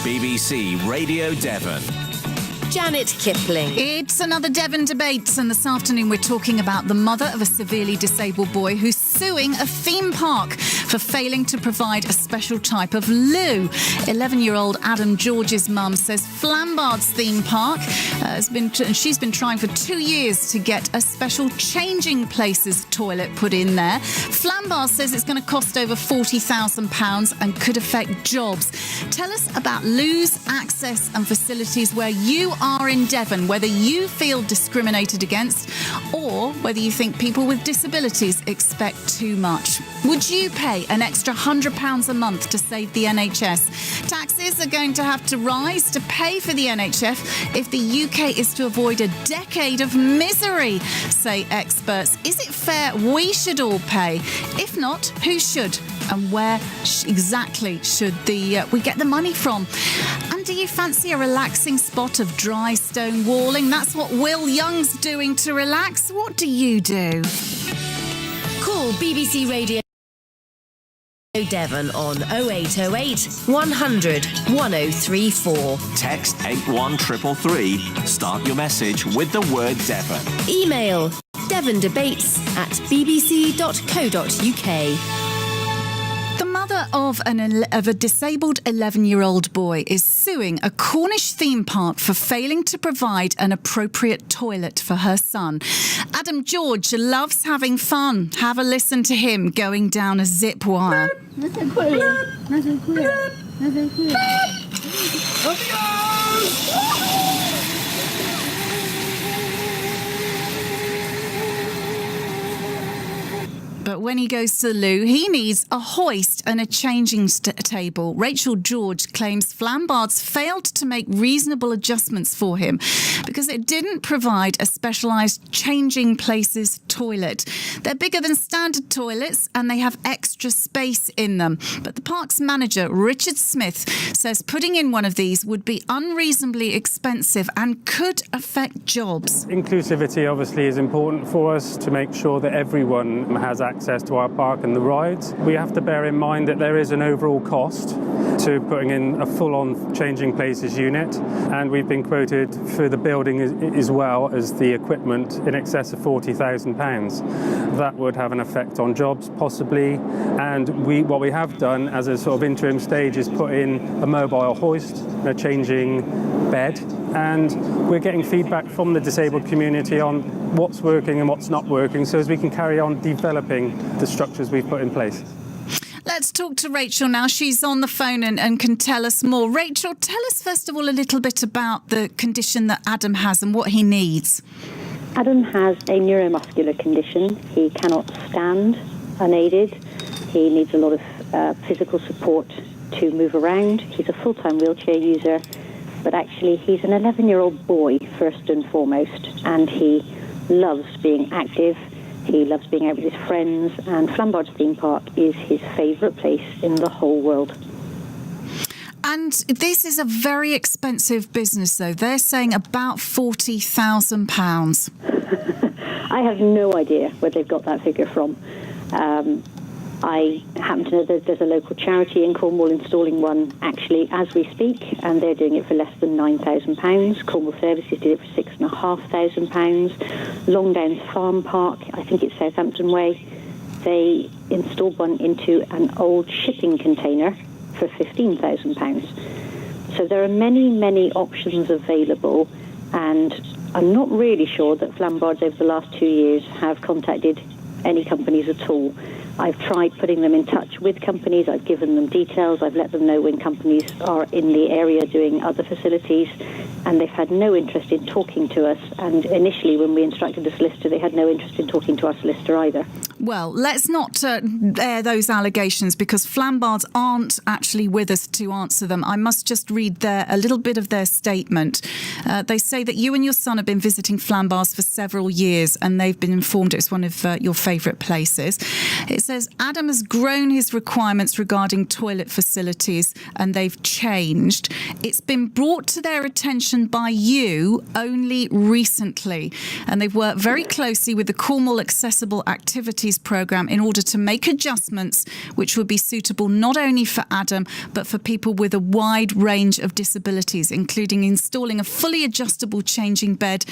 BBC Radio Devon. Janet Kipling. It's another Devon debate, and this afternoon we're talking about the mother of a severely disabled boy who's suing a theme park for failing to provide a special type of loo. 11-year-old Adam George's mum says Flambard's theme park she's been trying for 2 years to get a special changing places toilet put in there. Flambard says it's going to cost over £40,000 and could affect jobs. Tell us about loos, access and facilities where you are in Devon, whether you feel discriminated against or whether you think people with disabilities expect too much. Would you pay an extra £100 a month to save the NHS? Taxes are going to have to rise to pay for the NHS if the UK is to avoid a decade of misery, say experts. Is it fair we should all pay? If not, who should? And where exactly should we get the money from? And do you fancy a relaxing spot of dry stone walling? That's what Will Young's doing to relax. What do you do? Call BBC Radio Devon on 0808 100 1034. Text 81333. Start your message with the word Devon. Email devondebates@bbc.co.uk. The mother of a disabled 11-year-old boy is suing a Cornish theme park for failing to provide an appropriate toilet for her son. Adam George loves having fun. Have a listen to him going down a zip wire. But when he goes to the loo, he needs a hoist and a changing table. Rachel George claims Flambard's failed to make reasonable adjustments for him because it didn't provide a specialised changing places toilet. They're bigger than standard toilets and they have extra space in them. But the park's manager, Richard Smith, says putting in one of these would be unreasonably expensive and could affect jobs. Inclusivity obviously is important for us to make sure that everyone has access to our park and the rides. We have to bear in mind that there is an overall cost to putting in a full-on changing places unit, and we've been quoted for the building as well as the equipment in excess of £40,000. That would have an effect on jobs possibly, and what we have done as a sort of interim stage is put in a mobile hoist, a changing bed, and we're getting feedback from the disabled community on what's working and what's not working so as we can carry on developing the structures we've put in place. Let's talk to Rachel now. She's on the phone and can tell us more. Rachel, tell us first of all a little bit about the condition that Adam has and what he needs. Adam has a neuromuscular condition. He cannot stand unaided. He needs a lot of physical support to move around. He's a full-time wheelchair user, but actually he's an 11-year-old boy first and foremost, and he loves being active. He loves being out with his friends, and Flambard's theme park is his favourite place in the whole world. And this is a very expensive business, though. They're saying about £40,000. I have no idea where they've got that figure from. I happen to know that there's a local charity in Cornwall installing one actually as we speak, and they're doing it for less than £9,000. Cornwall Services did it for £6,500. Longdowns Farm Park, I think it's Southampton Way, they installed one into an old shipping container for £15,000. So there are many, many options available, and I'm not really sure that Flambards over the last 2 years have contacted any companies at all. I've tried putting them in touch with companies. I've given them details. I've let them know when companies are in the area doing other facilities, and they've had no interest in talking to us. And initially, when we instructed a solicitor, they had no interest in talking to our solicitor either. Well, let's not air those allegations because Flambards aren't actually with us to answer them. I must just read a little bit of their statement. They say that you and your son have been visiting Flambards for several years, and they've been informed it's one of your favourite places. It says, Adam has grown his requirements regarding toilet facilities, and they've changed. It's been brought to their attention by you only recently, and they've worked very closely with the Cornwall Accessible Activities Programme in order to make adjustments which would be suitable not only for Adam, but for people with a wide range of disabilities, including installing a fully adjustable changing bed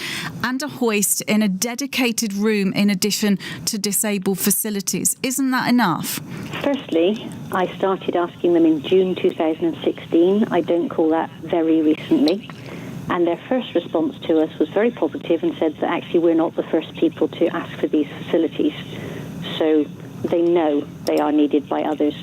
and a hoist in a dedicated room in addition to disabled facilities. Isn't that enough? Firstly, I started asking them in June 2016. I don't call that very recently. And their first response to us was very positive and said that actually we're not the first people to ask for these facilities. So they know they are needed by others.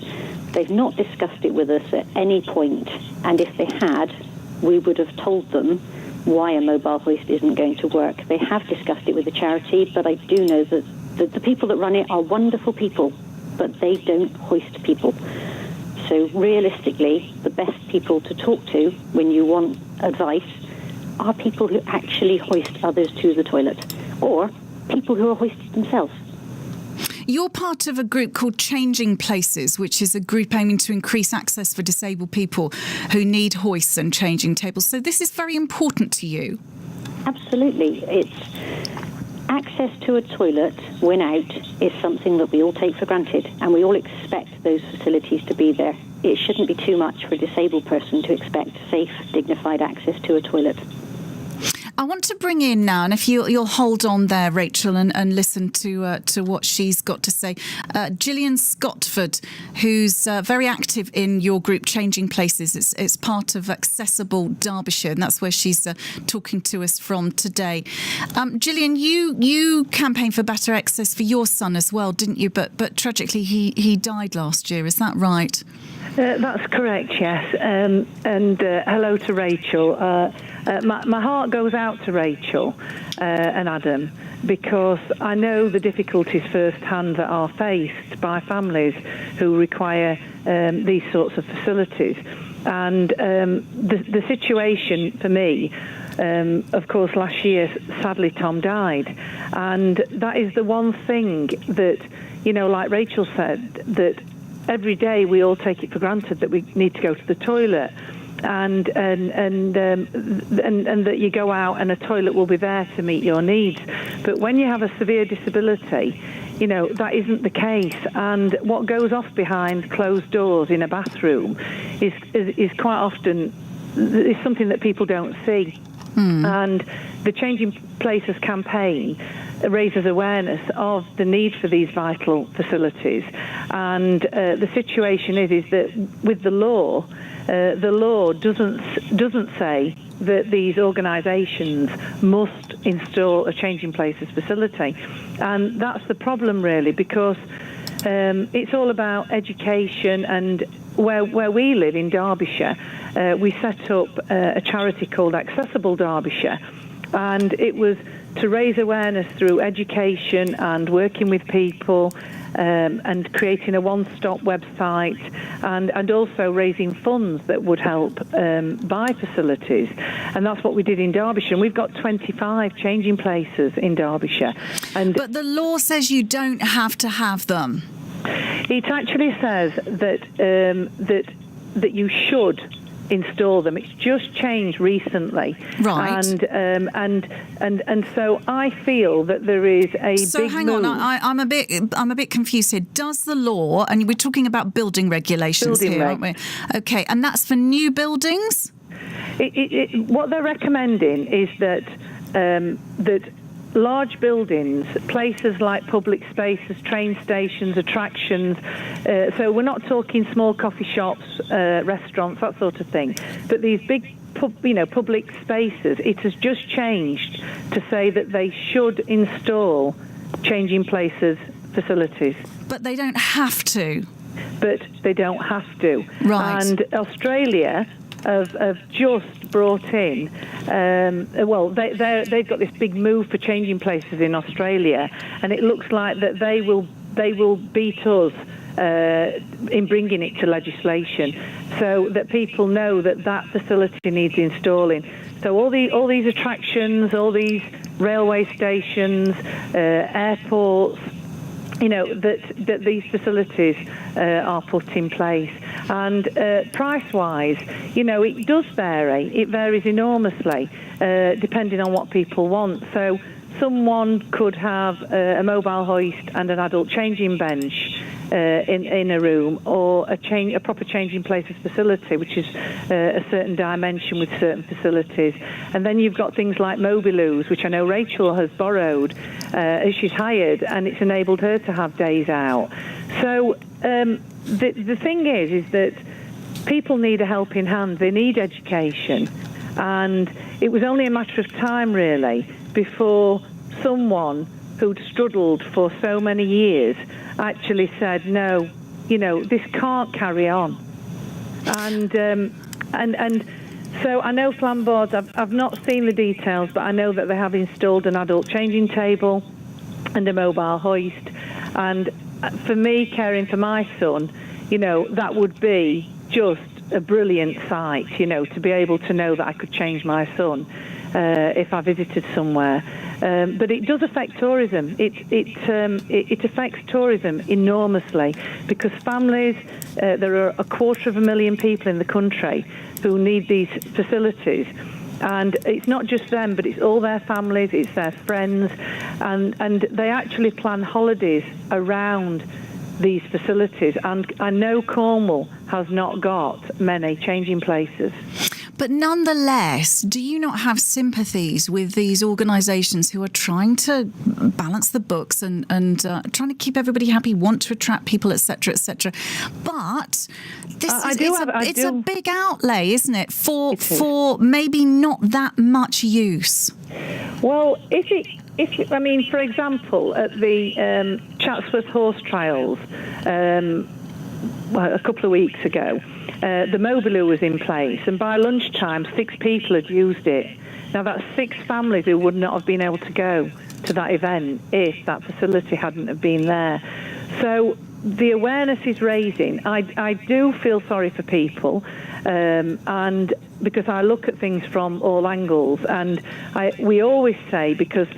They've not discussed it with us at any point, and if they had, we would have told them why a mobile hoist isn't going to work. They have discussed it with the charity, but I do know that the people that run it are wonderful people, but they don't hoist people. So realistically, the best people to talk to when you want advice are people who actually hoist others to the toilet, or people who are hoisted themselves. You're part of a group called Changing Places, which is a group aiming to increase access for disabled people who need hoists and changing tables. So this is very important to you. Absolutely. It's access to a toilet when out is something that we all take for granted, and we all expect those facilities to be there. It shouldn't be too much for a disabled person to expect safe, dignified access to a toilet. I want to bring in now, and if you'll hold on there, Rachel, and listen to what she's got to say, Gillian Scottford, who's very active in your group Changing Places. It's part of Accessible Derbyshire, and that's where she's talking to us from today. Gillian, you campaigned for better access for your son as well, didn't you? But tragically, he died last year. Is that right? That's correct, yes. And hello to Rachel. My heart goes out to Rachel and Adam, because I know the difficulties firsthand that are faced by families who require these sorts of facilities. And the situation for me, of course, last year, sadly, Tom died. And that is the one thing that, like Rachel said, that every day we all take it for granted that we need to go to the toilet, and that you go out and a toilet will be there to meet your needs. But when you have a severe disability, that isn't the case. And what goes off behind closed doors in a bathroom is quite often is something that people don't see. And the Changing Places campaign raises awareness of the need for these vital facilities. And the situation is that with the law doesn't say that these organisations must install a Changing Places facility. And that's the problem, really, because it's all about education. And where we live in Derbyshire, we set up a charity called Accessible Derbyshire, and it was to raise awareness through education and working with people, and creating a one-stop website, and also raising funds that would help buy facilities. And that's what we did in Derbyshire. And we've got 25 Changing Places in Derbyshire. But the law says you don't have to have them. It actually says that you should install them. It's just changed recently, right? And so I feel that there is a so big hang move. on, I'm a bit confused here. Does the law, and we're talking about building regulations here, aren't we? Okay, and that's for new buildings. What they're recommending is that large buildings, places like public spaces, train stations, attractions, so we're not talking small coffee shops, restaurants, that sort of thing, but these big public spaces, it has just changed to say that they should install Changing Places facilities. But they don't have to. But they don't have to. Right. And Australia have just brought in, they've got this big move for Changing Places in Australia, and it looks like that they will beat us in bringing it to legislation, so that people know that that facility needs installing. So all these attractions, all these railway stations, airports, that these facilities are put in place. And price-wise, it does vary. It varies enormously, depending on what people want. So someone could have a mobile hoist and an adult changing bench in a room, or a proper changing places facility, which is a certain dimension with certain facilities. And then you've got things like mobiloos, which I know Rachel has borrowed, she's hired, and it's enabled her to have days out. So the thing is that people need a helping hand. They need education. And it was only a matter of time, really, before someone who'd struggled for so many years actually said, no, this can't carry on. And so I know Flambourds, I've not seen the details, but I know that they have installed an adult changing table and a mobile hoist. And for me, caring for my son, that would be just a brilliant sight, to be able to know that I could change my son if I visited somewhere. But it does affect tourism. It affects tourism enormously, because families, there are 250,000 people in the country who need these facilities. And it's not just them, but it's all their families, it's their friends, and they actually plan holidays around these facilities. And I know Cornwall has not got many changing places. But nonetheless, do you not have sympathies with these organisations who are trying to balance the books and trying to keep everybody happy, want to attract people, etc., etc.? But it's a big outlay, isn't it, for maybe not that much use? Well, for example, at the Chatsworth Horse Trials a couple of weeks ago, the mobiloo was in place, and by lunchtime 6 people had used it. Now that's 6 families who would not have been able to go to that event if that facility hadn't have been there. So the awareness is raising. I do feel sorry for people, and because I look at things from all angles, and we always say, because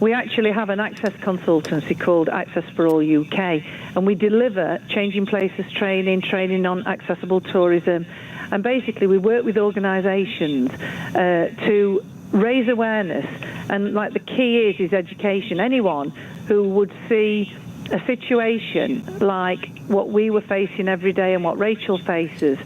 we actually have an access consultancy called Access for All UK, and we deliver changing places training on accessible tourism, and basically we work with organisations to raise awareness. And like the key is education. Anyone who would see a situation like what we were facing every day and what Rachel faces,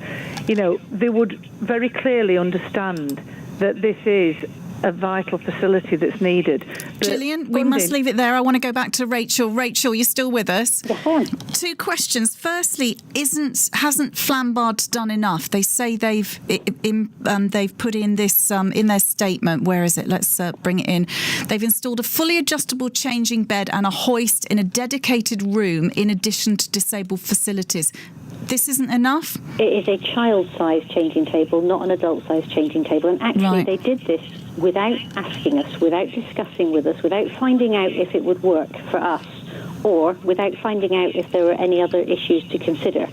they would very clearly understand that this is a vital facility that's needed. But Gillian, we must leave it there. I want to go back to Rachel. Rachel, you're still with us? Yes, I am. 2 questions. Firstly, hasn't Flambourds done enough? They say they've put in this in their statement. Where is it? Let's bring it in. They've installed a fully adjustable changing bed and a hoist in a dedicated room, in addition to disabled facilities. This isn't enough? It is a child-sized changing table, not an adult-sized changing table. And actually, They did this without asking us, without discussing with us, without finding out if it would work for us, or without finding out if there were any other issues to consider.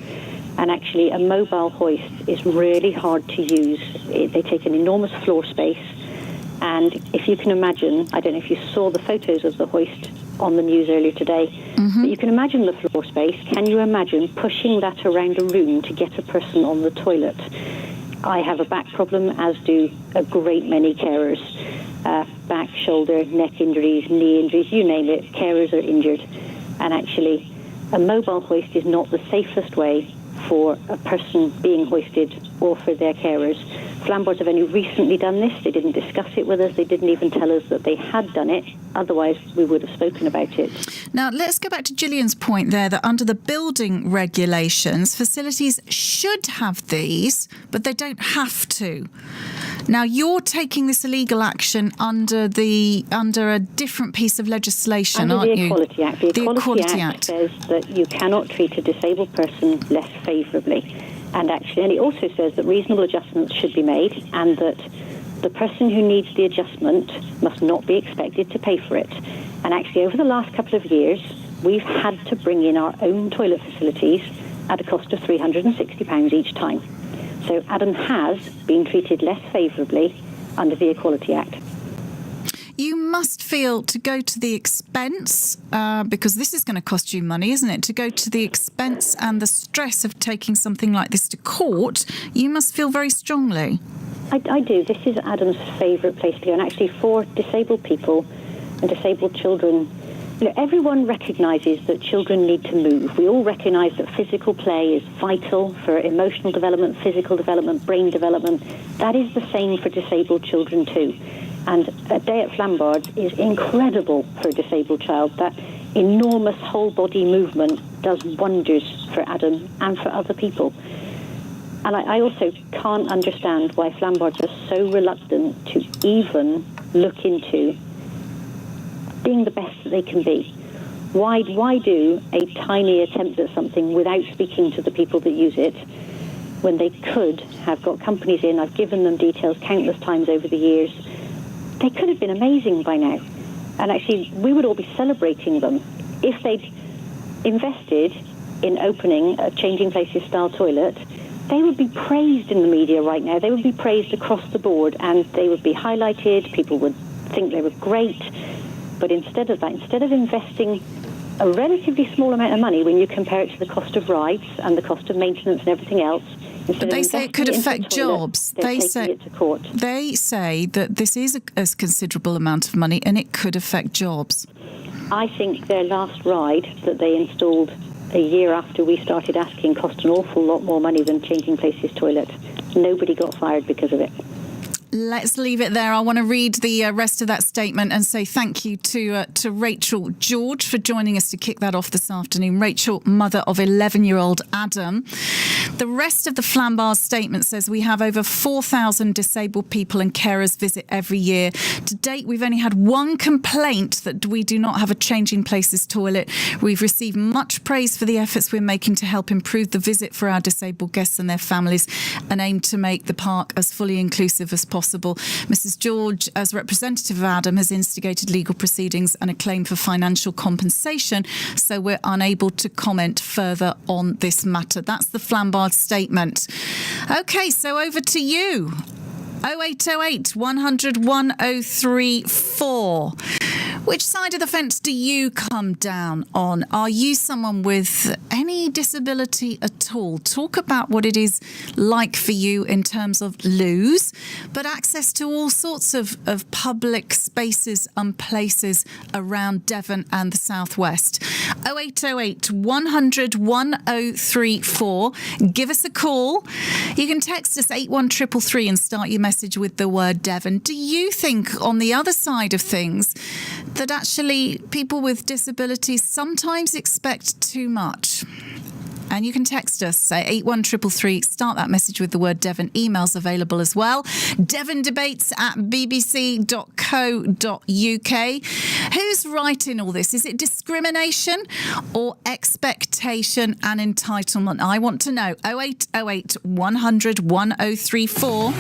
And actually, a mobile hoist is really hard to use. They take an enormous floor space. And if you can imagine, I don't know if you saw the photos of the hoist on the news earlier today, but you can imagine the floor space. Can you imagine pushing that around a room to get a person on the toilet? I have a back problem, as do a great many carers. Back, shoulder, neck injuries, knee injuries, you name it, carers are injured. And actually, a mobile hoist is not the safest way for a person being hoisted or for their carers. Flambourds have only recently done this. They didn't discuss it with us. They didn't even tell us that they had done it. Otherwise, we would have spoken about it. Now, let's go back to Gillian's point there, that under the building regulations, facilities should have these, but they don't have to. Now, you're taking this illegal action under a different piece of legislation, aren't you? Under the Equality Act. The Equality Act says that you cannot treat a disabled person less favourably. And it also says that reasonable adjustments should be made, and that the person who needs the adjustment must not be expected to pay for it. And actually, over the last couple of years, we've had to bring in our own toilet facilities at a cost of £360 each time. So Adam has been treated less favourably under the Equality Act. You must feel to go to the expense, because this is going to cost you money, isn't it? To go to the expense and the stress of taking something like this to court, you must feel very strongly. I do. This is Adam's favourite place to go. And actually for disabled people and disabled children, everyone recognises that children need to move. We all recognise that physical play is vital for emotional development, physical development, brain development. That is the same for disabled children too. And a day at Flambards is incredible for a disabled child. That enormous whole-body movement does wonders for Adam and for other people. And I also can't understand why Flambards are so reluctant to even look into being the best that they can be. Why do a tiny attempt at something without speaking to the people that use it when they could have got companies in? I've given them details countless times over the years. They could have been amazing by now. And actually, we would all be celebrating them if they'd invested in opening a Changing Places style toilet. They would be praised in the media right now. They would be praised across the board, and they would be highlighted. People would think they were great. But instead of that, instead of investing a relatively small amount of money when you compare it to the cost of rides and the cost of maintenance and everything else, but they say it could affect jobs. They say it to court. They say that this is a considerable amount of money and it could affect jobs. I think their last ride that they installed a year after we started asking cost an awful lot more money than Changing Places toilet. Nobody got fired because of it. Let's leave it there. I want to read the rest of that statement and say thank you to Rachel George for joining us to kick that off this afternoon. Rachel, mother of 11-year-old Adam. The rest of the Flambards statement says we have over 4,000 disabled people and carers visit every year. To date, we've only had one complaint that we do not have a Changing Places toilet. We've received much praise for the efforts we're making to help improve the visit for our disabled guests and their families and aim to make the park as fully inclusive as possible. Mrs. George, as representative of Adam, has instigated legal proceedings and a claim for financial compensation, so we're unable to comment further on this matter. That's the Flambards statement. OK, so over to you. 0808 100 1034. Which side of the fence do you come down on? Are you someone with any disability at all? Talk about what it is like for you in terms of loos, but access to all sorts of public spaces and places around Devon and the southwest. 0808 100 1034. Give us a call. You can text us 81333 and start your message with the word Devon. Do you think on the other side of things that actually people with disabilities sometimes expect too much? And you can text us, say 81333, start that message with the word Devon. Emails available as well. devondebates@bbc.co.uk. Who's right in all this? Is it discrimination or expectation and entitlement? I want to know. 0808 100 1034.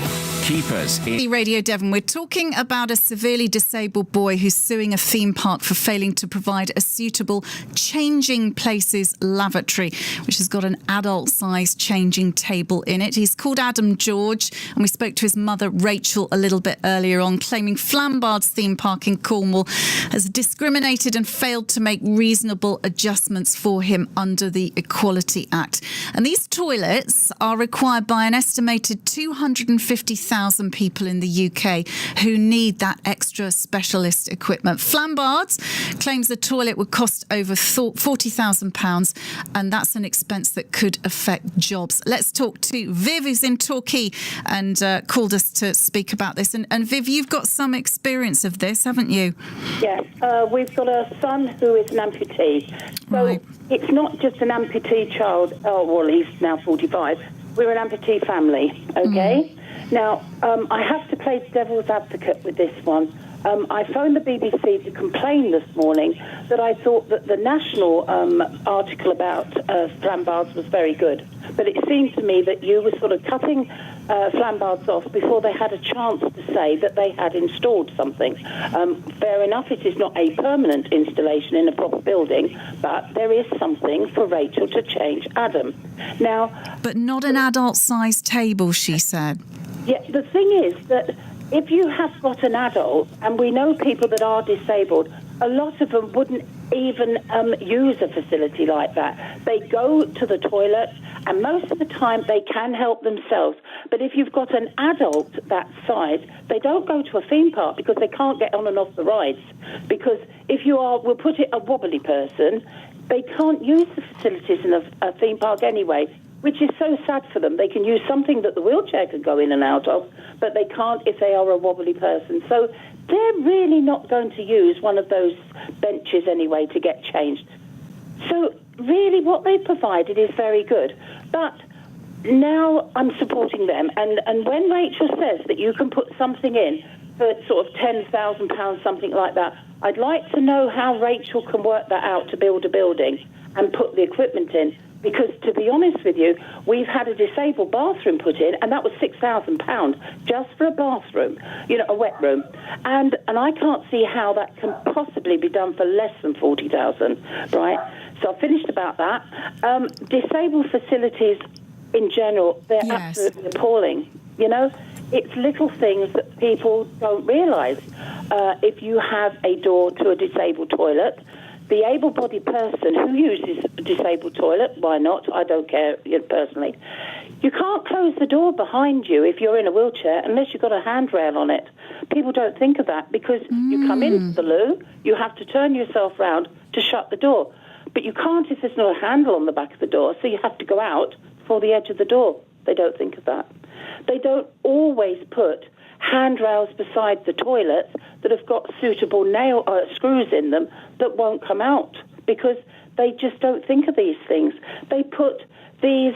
Keep us in Radio Devon. We're talking about a severely disabled boy who's suing a theme park for failing to provide a suitable Changing Places lavatory, which has got an adult-sized changing table in it. He's called Adam George, and we spoke to his mother, Rachel, a little bit earlier on, claiming Flambards theme park in Cornwall has discriminated and failed to make reasonable adjustments for him under the Equality Act. And these toilets are required by an estimated 250,000 people in the UK who need that extra specialist equipment. Flambards claims the toilet would cost over £40,000, and that's an expense that could affect jobs. Let's talk to Viv, who's in Torquay and called us to speak about this. And Viv, you've got some experience of this, haven't you? Yes, we've got a son who is an amputee. So Right. It's not just an amputee child. Oh, well, he's now 45. We're an amputee family, okay? Now, I have to play devil's advocate with this one. I phoned the BBC to complain this morning that I thought that the national article about Flambards was very good. But it seemed to me that you were sort of cutting flambards off before they had a chance to say that they had installed something. Fair enough, it is not a permanent installation in a proper building, but there is something for Rachel to change Adam. Now, but not an adult-sized table, she said. Yeah, the thing is that if you have got an adult, and we know people that are disabled, a lot of them wouldn't even use a facility like that. They go to the toilet, and most of the time they can help themselves. But if you've got an adult that size, they don't go to a theme park because they can't get on and off the rides. Because if you are, we'll put it, a wobbly person, they can't use the facilities in a theme park anyway, which is so sad for them. They can use something that the wheelchair can go in and out of, but they can't if they are a wobbly person. So they're really not going to use one of those benches anyway to get changed. So really what they've provided is very good. But now I'm supporting them. And when Rachel says that you can put something in for sort of £10,000, something like that, I'd like to know how Rachel can work that out to build a building and put the equipment in. Because, to be honest with you, we've had a disabled bathroom put in, and that was £6,000 just for a bathroom, a wet room. And I can't see how that can possibly be done for less than £40,000, right? So I finished about that. Disabled facilities in general, they're absolutely appalling, It's little things that people don't realise. If you have a door to a disabled toilet, the able-bodied person who uses a disabled toilet, why not? I don't care personally. You can't close the door behind you if you're in a wheelchair unless you've got a handrail on it. People don't think of that because you come into the loo, you have to turn yourself round to shut the door. But you can't if there's no handle on the back of the door, so you have to go out for the edge of the door. They don't think of that. They don't always put handrails beside the toilets that have got suitable screws in them that won't come out because they just don't think of these things. They put these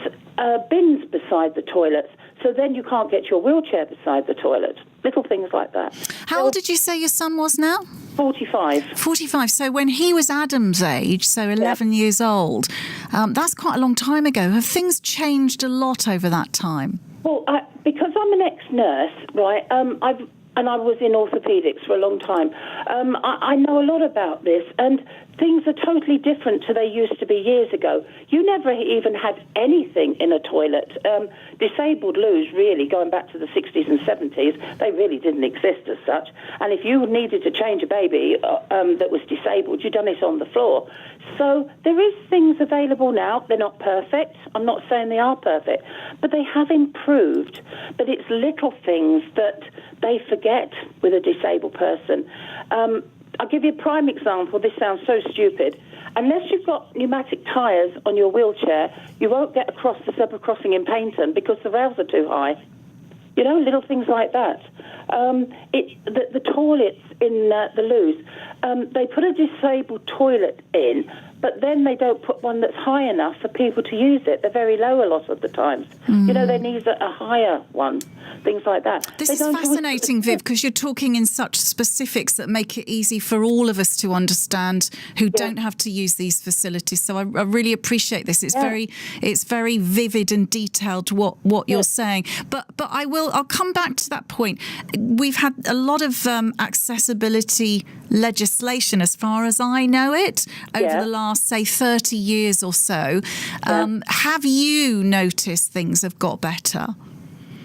bins beside the toilets, so then you can't get your wheelchair beside the toilet. Little things like that. How old did you say your son was now? 45. 45. So when he was Adam's age, so 11 years old, that's quite a long time ago. Have things changed a lot over that time? Well, because I'm an ex-nurse, right, I was in orthopaedics for a long time, I know a lot about this, and things are totally different to they used to be years ago. You never even had anything in a toilet. Disabled loos, really, going back to the 60s and 70s, they really didn't exist as such. And if you needed to change a baby that was disabled, you'd done it on the floor. So there is things available now. They're not perfect. I'm not saying they are perfect, but they have improved. But it's little things that they forget with a disabled person. I'll give you a prime example. This sounds so stupid. Unless you've got pneumatic tyres on your wheelchair, you won't get across the zebra crossing in Paynton because the rails are too high. Little things like that. The toilets in the loos, they put a disabled toilet in, but then they don't put one that's high enough for people to use it. They're very low a lot of the times. They need a higher one, things like that. This is fascinating, Viv, because you're talking in such specifics that make it easy for all of us to understand who don't have to use these facilities. So I really appreciate this. It's very vivid and detailed what you're saying. But I'll come back to that point. We've had a lot of accessibility legislation, as far as I know it, over the last, say, 30 years or so. Have you noticed things have got better?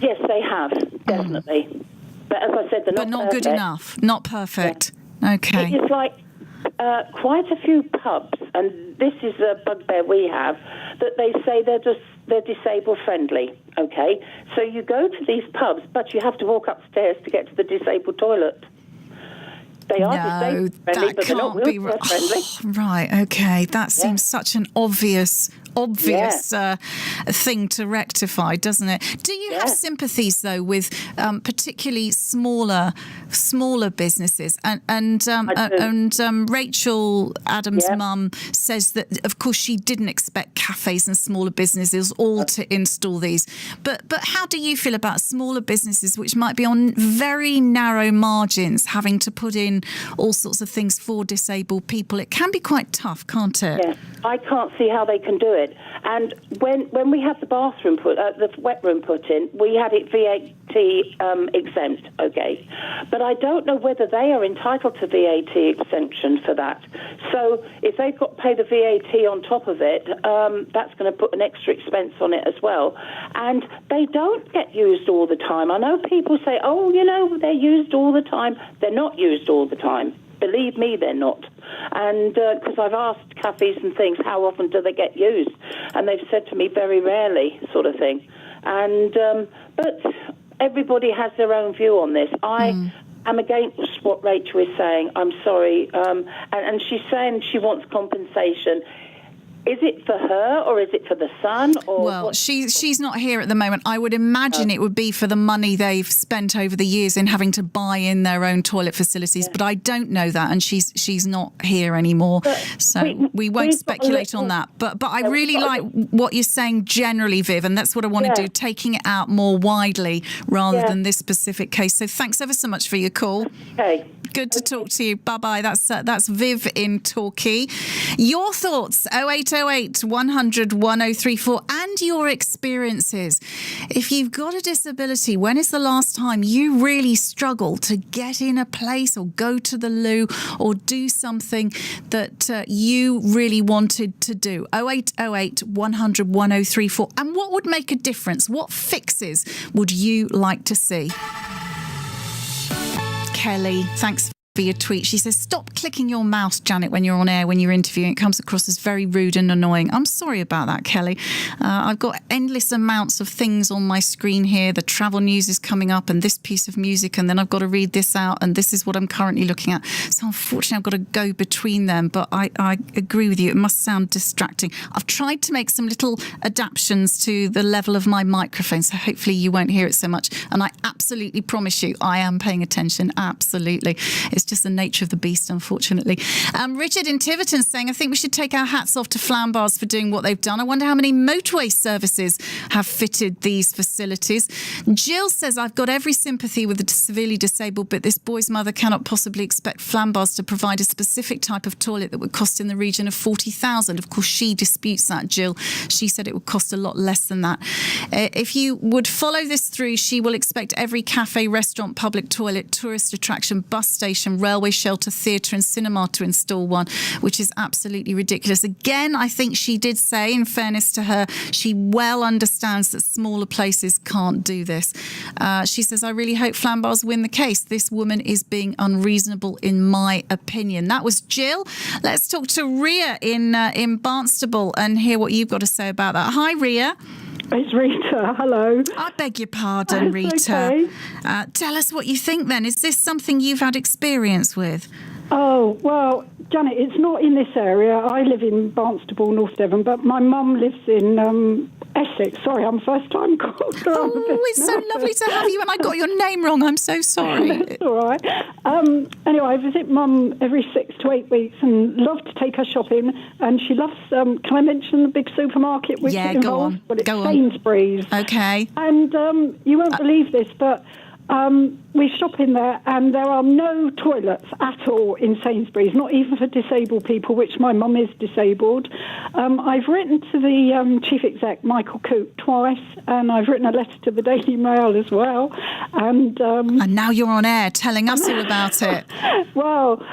Yes, they have, definitely. But as I said, they're not good enough. Not perfect. Yeah. Okay. It is like quite a few pubs, and this is a bugbear we have, that they say they're disabled friendly. Okay, so you go to these pubs, but you have to walk upstairs to get to the disabled toilet. They are disabled friendly, but they're not wheelchair friendly. Right, okay. That seems such an obvious thing to rectify, doesn't it? Do you have sympathies, though, with particularly smaller businesses? And Rachel, Adam's mum, says that, of course, she didn't expect cafes and smaller businesses all to install these. But how do you feel about smaller businesses which might be on very narrow margins having to put in in all sorts of things for disabled people. It can be quite tough, can't it? Yeah, I can't see how they can do it. And when we had the bathroom the wet room put in, we had it VAT exempt, okay? But I don't know whether they are entitled to VAT exemption for that. So if they've got to pay the VAT on top of it, that's going to put an extra expense on it as well. And they don't get used all the time. I know people say, oh, they're used all the time. They're not used all the time. Believe me, they're not. And because I've asked cafes and things, how often do they get used? And they've said to me, very rarely, sort of thing. And but everybody has their own view on this. I am against what Rachel is saying. I'm sorry. And she's saying she wants compensation. Is it for her or is it for the son? Or well, she's not here at the moment. I would imagine it would be for the money they've spent over the years in having to buy in their own toilet facilities. Yeah. But I don't know that, and she's not here anymore. So we won't speculate on that. But I really like what you're saying generally, Viv, and that's what I want to do, taking it out more widely rather than this specific case. So thanks ever so much for your call. Okay. Good to talk to you. Bye-bye. That's Viv in Torquay. Your thoughts, 0808 100 1034, and your experiences. If you've got a disability, when is the last time you really struggled to get in a place or go to the loo or do something that you really wanted to do? 0808 100 1034. And what would make a difference? What fixes would you like to see? Kelly, thanks for your tweet. She says, stop clicking your mouse, Janet, when you're on air, when you're interviewing. It comes across as very rude and annoying. I'm sorry about that, Kelly. I've got endless amounts of things on my screen here. The travel news is coming up and this piece of music, and then I've got to read this out, and this is what I'm currently looking at. So unfortunately, I've got to go between them, but I agree with you. It must sound distracting. I've tried to make some little adaptations to the level of my microphone, so hopefully you won't hear it so much. And I absolutely promise you, I am paying attention. Absolutely. It's just the nature of the beast, unfortunately. Richard in Tiverton saying, I think we should take our hats off to Flambars for doing what they've done. I wonder how many motorway services have fitted these facilities. Jill says, I've got every sympathy with the severely disabled, but this boy's mother cannot possibly expect Flambars to provide a specific type of toilet that would cost in the region of 40,000. Of course, she disputes that, Jill. She said it would cost a lot less than that. If you would follow this through, she will expect every cafe, restaurant, public toilet, tourist attraction, bus station, railway shelter, theatre and cinema to install one, which is absolutely ridiculous. Again, I think she did say, in fairness to her, she well understands that smaller places can't do this. She says, I really hope Flambars win the case. This woman is being unreasonable, in my opinion. That was Jill. Let's talk to Ria in Barnstable and hear what you've got to say about that. Hi, Ria. It's Rita. Hello. I beg your pardon, Rita. Okay. Tell us what you think then. Is this something you've had experience with? Oh, well, Janet, it's not in this area. I live in Barnstable, North Devon, but my mum lives in Essex. Sorry, I'm first-time caller. Oh, it's so lovely to have you, and I got your name wrong. I'm so sorry. That's all right. Anyway, I visit Mum every 6 to 8 weeks and love to take her shopping, and she loves, can I mention the big supermarket which it involves? Go on. Well, it's go on. Sainsbury's. Okay. And you won't believe this, but we shop in there, and there are no toilets at all in Sainsbury's, not even for disabled people, which my mum is disabled. I've written to the chief exec, Michael Coote, twice, and I've written a letter to the Daily Mail as well. And now you're on air telling us all about it. Well,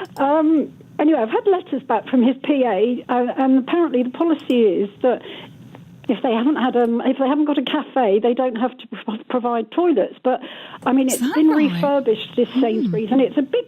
anyway, I've had letters back from his PA, and apparently the policy is that if they haven't got a cafe, they don't have to provide toilets. But I mean, it's been refurbished, this Sainsbury's, and it's a big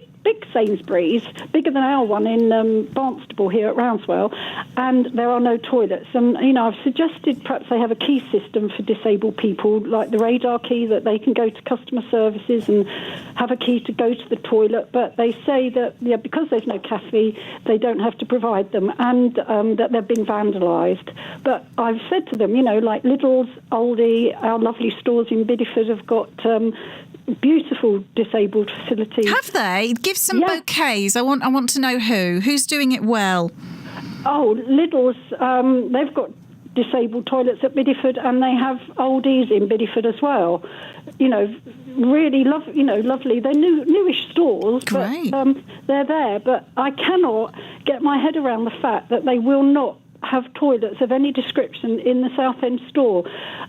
Sainsbury's, bigger than our one in Barnstable here at Rounswell, and there are no toilets. And I've suggested perhaps they have a key system for disabled people, like the radar key, that they can go to customer services and have a key to go to the toilet. But they say that because there's no cafe, they don't have to provide them, and that they've been vandalised. But I've said to them, like Lidl's, Aldi, our lovely stores in Bideford have got beautiful disabled facilities. Have they? Give some bouquets. I want to know who's doing it well. Oh, Lidl's, they've got disabled toilets at Bideford, and they have Aldi's in Bideford as well. really lovely. They're newish stores, Great. but they're there. But I cannot get my head around the fact that they will not have toilets of any description in the Southend store.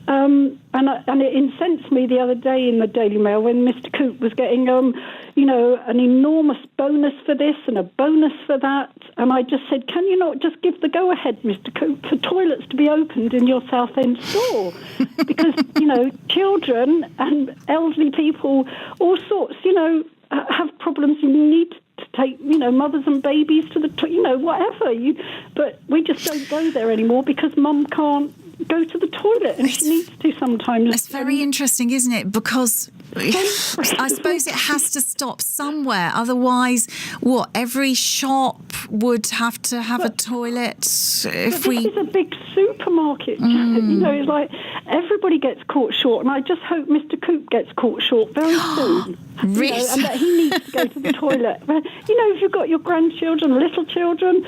And it incensed me the other day in the Daily Mail when Mr. Coop was getting, an enormous bonus for this and a bonus for that. And I just said, can you not just give the go-ahead, Mr. Coop, for toilets to be opened in your Southend store? Because, children and elderly people, all sorts, have problems. You need to take, mothers and babies to the, whatever. But we just don't go there anymore because Mum can't go to the toilet, and she needs to sometimes. It's very interesting, isn't it? Because I suppose it has to stop somewhere. Otherwise, every shop would have to have a toilet. This is a big supermarket, Janet. It's like everybody gets caught short, and I just hope Mr. Coop gets caught short very soon. Really? And that he needs to go to the toilet. But, if you've got your grandchildren, little children,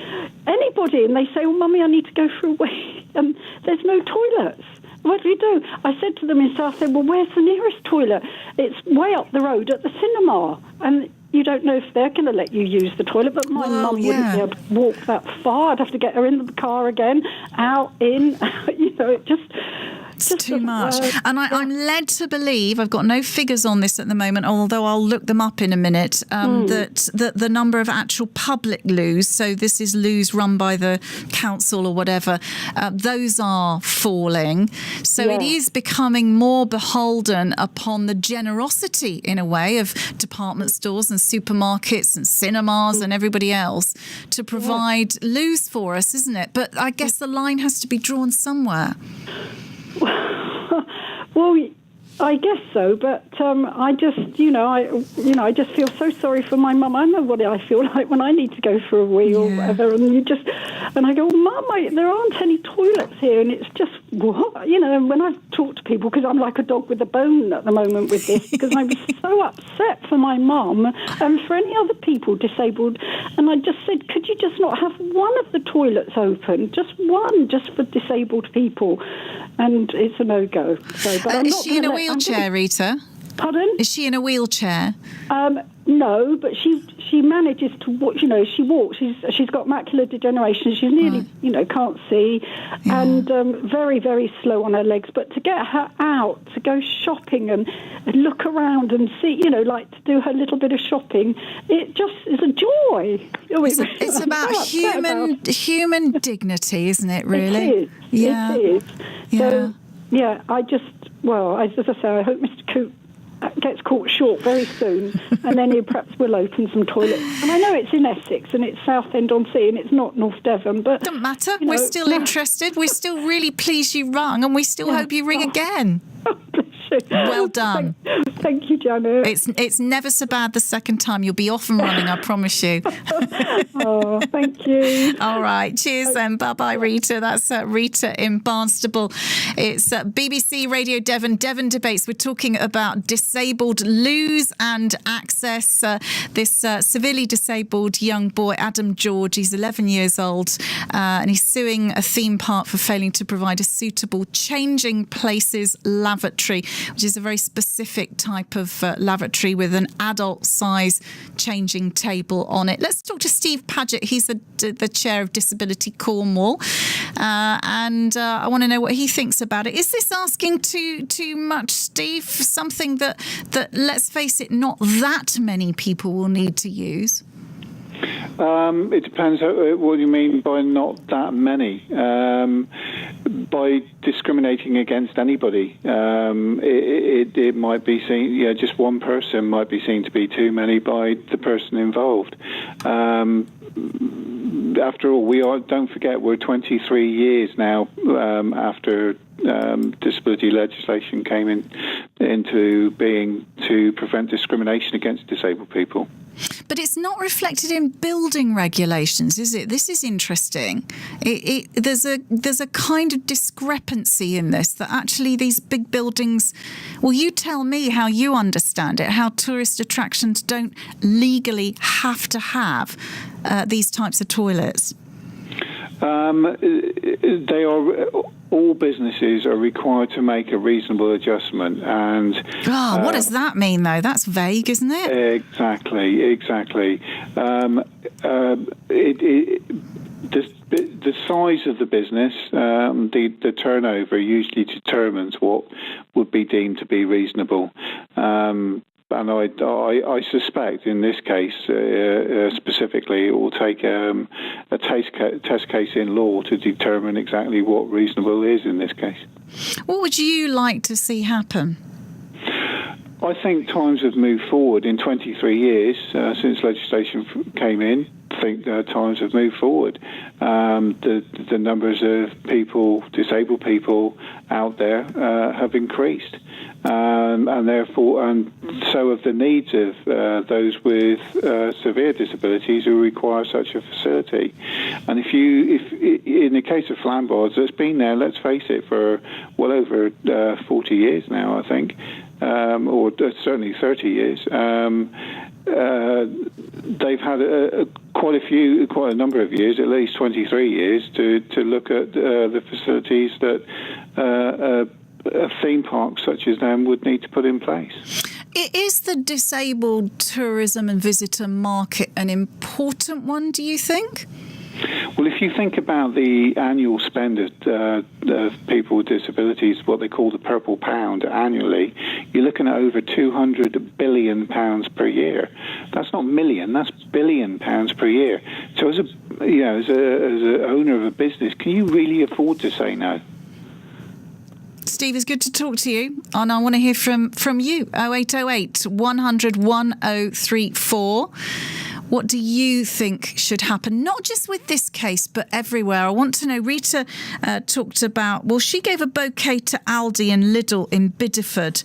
anybody, and they say, "Oh, Mummy, I need to go for a wee," and there's no toilets. What do you do? I said to them in Southend, well, where's the nearest toilet? It's way up the road at the cinema. And you don't know if they're going to let you use the toilet, but my mum wouldn't be able to walk that far. I'd have to get her in the car again, out, in, it just... It's too much. And I'm led to believe, I've got no figures on this at the moment, although I'll look them up in a minute, that the number of actual public loos, so this is loos run by the council or whatever, those are falling. So it is becoming more beholden upon the generosity, in a way, of department stores and supermarkets and cinemas and everybody else to provide loos for us, isn't it? But I guess the line has to be drawn somewhere. Well, I guess so, but I just, I just feel so sorry for my mum. I know what I feel like when I need to go for a wee or whatever, and I go, Mum, there aren't any toilets here, and it's just, what? And when I talk to people, because I'm like a dog with a bone at the moment with this, because I was so upset for my mum and for any other people disabled, and I just said, could you just not have one of the toilets open, just one, just for disabled people? And it's a no-go. So, but is she in a wheelchair, Rita? Pardon? Is she in a wheelchair? No, but she manages to walk. She walks. She's got macular degeneration. She's nearly, can't see, and very, very slow on her legs. But to get her out to go shopping and look around and see, like to do her little bit of shopping, it just is a joy. It's about human dignity, isn't it? Really, it is. Yeah. It is. Yeah. So I just, as I say, I hope Mr. Coop gets caught short very soon, and then he perhaps will open some toilets. And I know it's in Essex and it's Southend-on-Sea and it's not North Devon, but... Doesn't matter. We're still interested. We're still really pleased you rung, and we still hope you ring again. Well done. Thank you, Janet. It's never so bad the second time. You'll be off and running, I promise you. Oh, thank you. All right. Cheers then. Bye-bye, Rita. That's Rita in Barnstaple. It's BBC Radio Devon Debates. We're talking about disabled loos and access. This severely disabled young boy, Adam George, he's 11 years old, and he's suing a theme park for failing to provide a suitable changing places lavatory, which is a very specific type of lavatory with an adult-size changing table on it. Let's talk to Steve Paget. He's the chair of Disability Cornwall, and I want to know what he thinks about it. Is this asking too much, Steve? Something that, let's face it, not that many people will need to use? It depends what you mean by not that many. By discriminating against anybody, it might be seen, just one person might be seen to be too many by the person involved. After all, don't forget, we're 23 years now after disability legislation came into being to prevent discrimination against disabled people. But it's not reflected in building regulations, is it? This is interesting. There's a kind of discrepancy in this, that actually these big buildings, well, you tell me how you understand it, how tourist attractions don't legally have to have these types of toilets. They are. All businesses are required to make a reasonable adjustment, and what does that mean, though? That's vague, isn't it? Exactly. The size of the business, the turnover usually determines what would be deemed to be reasonable. And I suspect in this case specifically it will take a test case in law to determine exactly what reasonable is in this case. What would you like to see happen? I think times have moved forward in 23 years since legislation came in. I think times have moved forward. The numbers of disabled people out there have increased. And therefore, and so have the needs of those with severe disabilities who require such a facility. And if in the case of Flambards, it's been there, let's face it, for well over 40 years now, I think, or certainly 30 years. They've had quite a number of years, at least 23 years, to look at the facilities that theme parks such as them would need to put in place. Is the disabled tourism and visitor market an important one, do you think? Well, if you think about the annual spend of people with disabilities, what they call the purple pound annually, you're looking at over £200 billion per year. That's not million, that's £1 billion per year. So as an owner of a business, can you really afford to say no? Steve, it's good to talk to you, and I want to hear from you. 0808 100 1034. What do you think should happen? Not just with this case, but everywhere. I want to know, Rita talked about, well, she gave a bouquet to Aldi and Lidl in Bideford.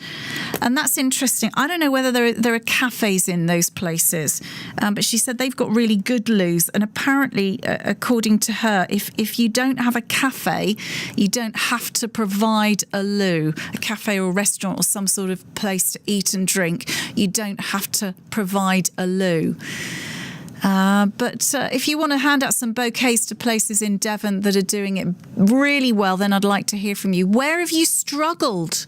And that's interesting. I don't know whether there are cafes in those places, but she said they've got really good loos. And apparently, according to her, if you don't have a cafe, you don't have to provide a loo, a cafe or a restaurant or some sort of place to eat and drink. You don't have to provide a loo. But if you want to hand out some bouquets to places in Devon that are doing it really well, then I'd like to hear from you. Where have you struggled?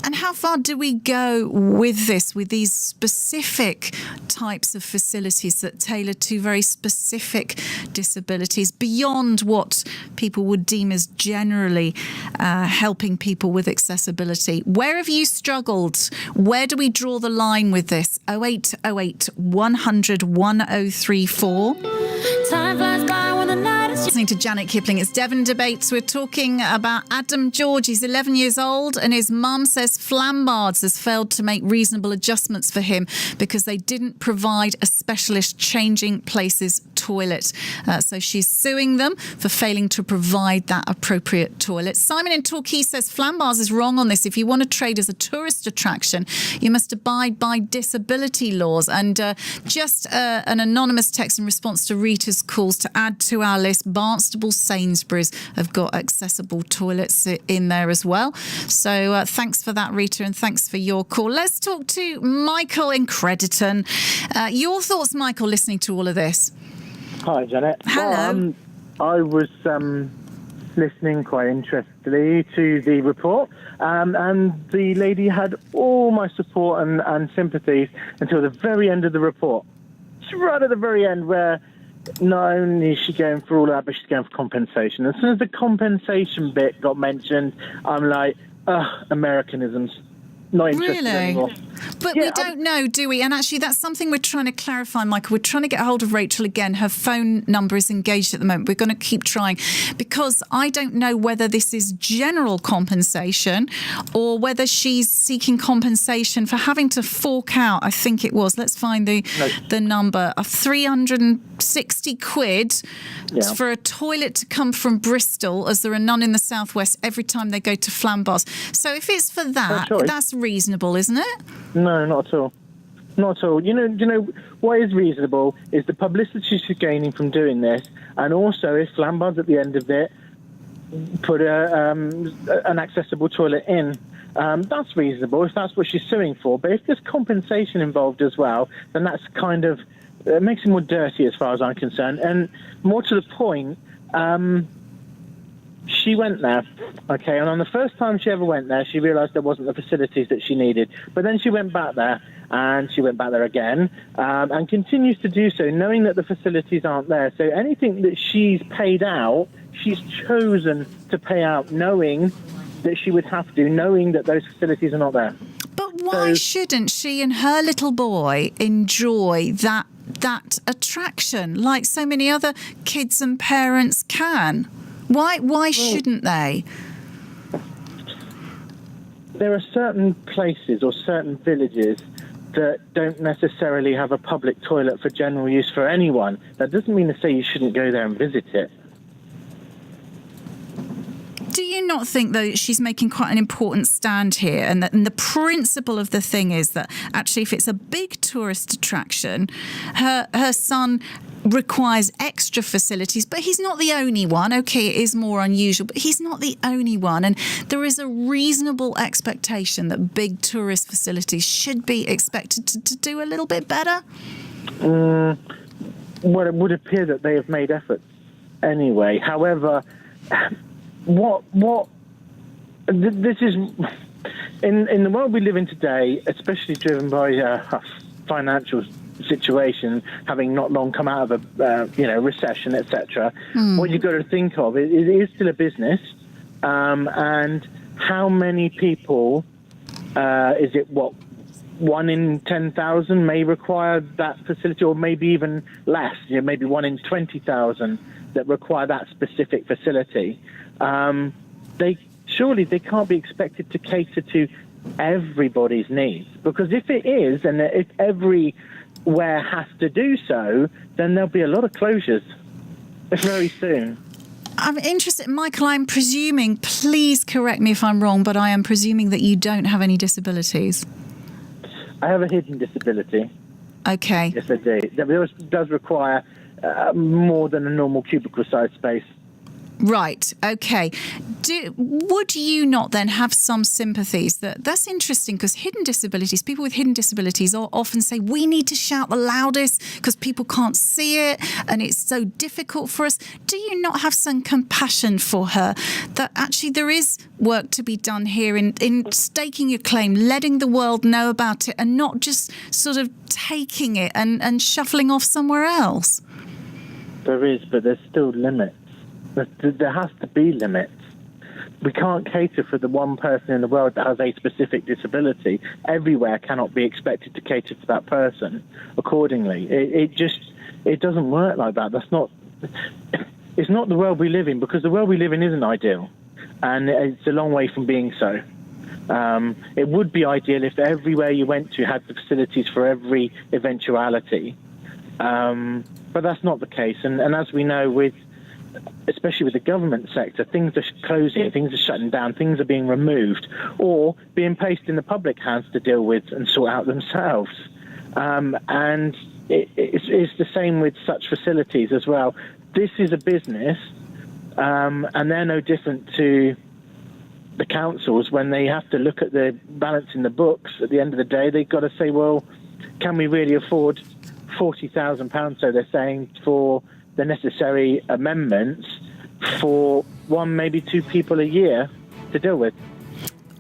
And how far do we go with these specific types of facilities that tailor to very specific disabilities beyond what people would deem as generally helping people with accessibility? Where have you struggled? Where do we draw the line with this? 0808 100 1034. Time flies by when the night is... Listening to Janet Kipling. It's Devon Debates. We're talking about Adam George. He's 11 years old and his mum says Flambards has failed to make reasonable adjustments for him because they didn't provide a specialist changing places toilet. So she's suing them for failing to provide that appropriate toilet. Simon in Torquay says Flambards is wrong on this. If you want to trade as a tourist attraction, you must abide by disability laws. And just an anonymous text in response to Rita's calls to add to our list, Barnstable Sainsbury's have got accessible toilets in there as well. So thanks for that, Rita, and thanks for your call. Let's talk to Michael in Crediton. Your thoughts, Michael, listening to all of this? Hi, Janet. Hello. I was listening quite interestedly to the report, and the lady had all my support and sympathies until the very end of the report. It's right at the very end where not only is she going for all that, but she's going for compensation. As soon as the compensation bit got mentioned, I'm like, Americanisms. Not interested anymore. But we don't know, do we? And actually, that's something we're trying to clarify, Michael. We're trying to get hold of Rachel again. Her phone number is engaged at the moment. We're going to keep trying because I don't know whether this is general compensation or whether she's seeking compensation for having to fork out, I think it was, let's find the number, of 360 quid for a toilet to come from Bristol, as there are none in the southwest, every time they go to Flambards. So if it's for that, that's reasonable, isn't it? No, not at all. Not at all. You know what is reasonable is the publicity she's gaining from doing this, and also if Flambards at the end of it put an accessible toilet in, that's reasonable if that's what she's suing for. But if there's compensation involved as well, then that's kind of makes it more dirty as far as I'm concerned. And more to the point, She went there, okay, and on the first time she ever went there, she realised there wasn't the facilities that she needed. But then she went back there, and she went back there again, and continues to do so, knowing that the facilities aren't there. So anything that she's paid out, she's chosen to pay out, knowing that she would have to, knowing that those facilities are not there. But why shouldn't she and her little boy enjoy that attraction like so many other kids and parents can? Why shouldn't they? There are certain places or certain villages that don't necessarily have a public toilet for general use for anyone. That doesn't mean to say you shouldn't go there and visit it. Do you not think, though, she's making quite an important stand here, and the principle of the thing is that actually if it's a big tourist attraction, her son requires extra facilities, but he's not the only one. Okay, it is more unusual, but he's not the only one, and there is a reasonable expectation that big tourist facilities should be expected to do a little bit better. Well, it would appear that they have made efforts anyway. However, this is in the world we live in today, especially driven by financial situation, having not long come out of a recession, etc. What you've got to think of it is still a business, and how many people is it? What, 1 in 10,000 may require that facility, or maybe even less. Maybe 1 in 20,000 that require that specific facility. They can't be expected to cater to everybody's needs, because if it is, and if everywhere has to do so, then there'll be a lot of closures very soon. I'm interested, Michael, I'm presuming, please correct me if I'm wrong, but I am presuming that you don't have any disabilities. I have a hidden disability. Okay. Yes, I do. That does require more than a normal cubicle-sized space. Right, okay. Would you not then have some sympathies? That's interesting, because people with hidden disabilities often say, we need to shout the loudest because people can't see it and it's so difficult for us. Do you not have some compassion for her, that actually there is work to be done here in staking your claim, letting the world know about it, and not just sort of taking it and shuffling off somewhere else? There is, but there's still limits. There has to be limits. We can't cater for the one person in the world that has a specific disability. Everywhere cannot be expected to cater for that person accordingly. It doesn't work like that. It's not the world we live in, because the world we live in isn't ideal, and it's a long way from being so. It would be ideal if everywhere you went to had the facilities for every eventuality, but that's not the case. And as we know, especially with the government sector, things are closing, things are shutting down, things are being removed or being placed in the public hands to deal with and sort out themselves. And it's the same with such facilities as well. This is a business, and they're no different to the councils. When they have to look at the balance in the books at the end of the day, they've got to say, well, can we really afford £40,000, so they're saying, for the necessary amendments for 1, maybe 2 people a year to deal with.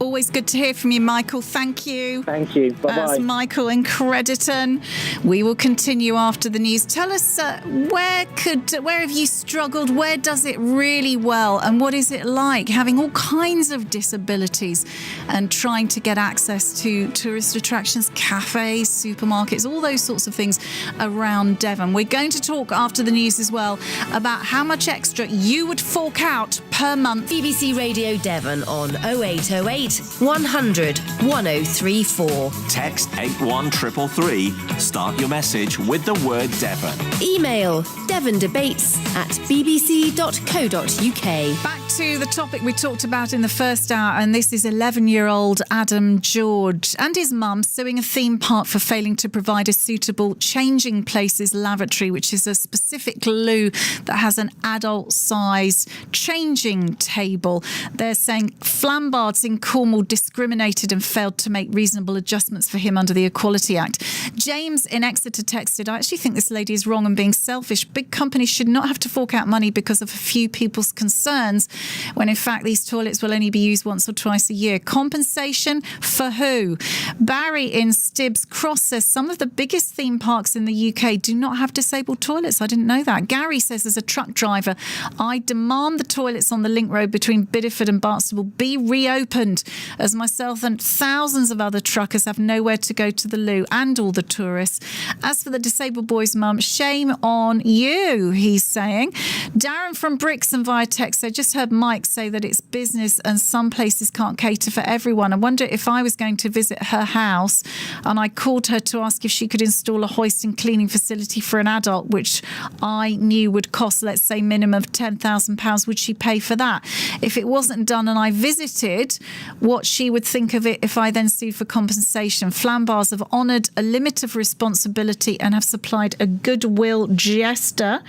Always good to hear from you, Michael. Thank you. Thank you. Bye-bye. That's Michael in Crediton. We will continue after the news. Tell us, where have you struggled? Where does it really well? And what is it like having all kinds of disabilities and trying to get access to tourist attractions, cafes, supermarkets, all those sorts of things around Devon? We're going to talk after the news as well about how much extra you would fork out per month. BBC Radio Devon on 0808 100 1034. Text 81333. Start your message with the word Devon. Email devondebates@bbc.co.uk. Back to the topic we talked about in the first hour, and this is 11-year-old Adam George and his mum suing a theme park for failing to provide a suitable changing places lavatory, which is a specific loo that has an adult-sized changing table. They're saying Flambards in Cornwall discriminated and failed to make reasonable adjustments for him under the Equality Act. James in Exeter texted, I actually think this lady is wrong and being selfish. Big companies should not have to fork out money because of a few people's concerns, when in fact these toilets will only be used once or twice a year. Compensation for who? Barry in Stibbs Cross says some of the biggest theme parks in the UK do not have disabled toilets. I didn't know that. Gary says, as a truck driver, I demand the toilets on the link road between Bideford and Barnstable be reopened, as myself and thousands of other truckers have nowhere to go to the loo, and all the tourists. As for the disabled boy's mum, shame on you, he's saying. Darren from Brixton via text, I just heard Mike say that it's business and some places can't cater for everyone. I wonder if I was going to visit her house and I called her to ask if she could install a hoist and cleaning facility for an adult, which I knew would cost, let's say, minimum of £10,000, would she pay for that? If it wasn't done and I visited, what she would think of it if I then sued for compensation. Flambars have honoured a limit of responsibility and have supplied a goodwill gesture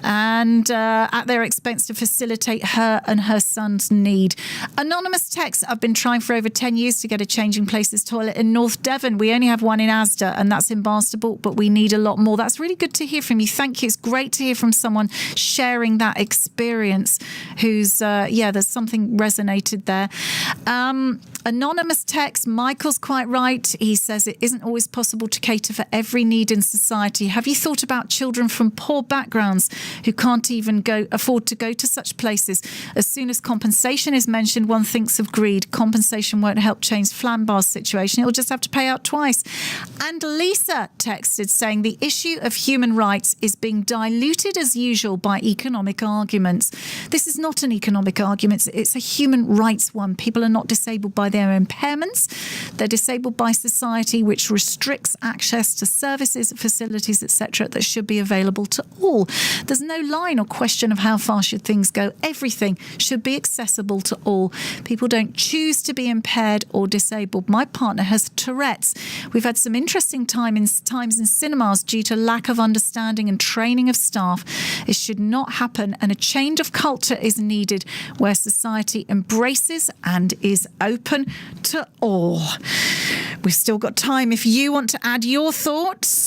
and at their expense to facilitate her and her son's need. Anonymous text, I've been trying for over 10 years to get a changing places toilet in North Devon. We only have one in Asda, and that's in Barnstable, but we need a lot more. That's really good to hear from you. Thank you. It's great to hear from someone sharing that experience who's, there's something resonated there. Anonymous text, Michael's quite right. He says it isn't always possible to cater for every need in society. Have you thought about children from poor backgrounds who can't even afford to go to such places? As soon as compensation is mentioned, one thinks of greed. Compensation won't help change Flambar's situation. It'll just have to pay out twice. And Lisa texted saying the issue of human rights is being diluted as usual by economic arguments. This is not an economic argument. It's a human rights one. People are not disabled by their impairments. They're disabled by society, which restricts access to services, facilities, etc., that should be available to all. There's no line or question of how far should things go. Everything should be accessible to all. People don't choose to be impaired or disabled. My partner has Tourette's. We've had some interesting times in cinemas due to lack of understanding and training of staff. It should not happen, and a change of culture is needed where society embraces and is open to all. We've still got time if you want to add your thoughts.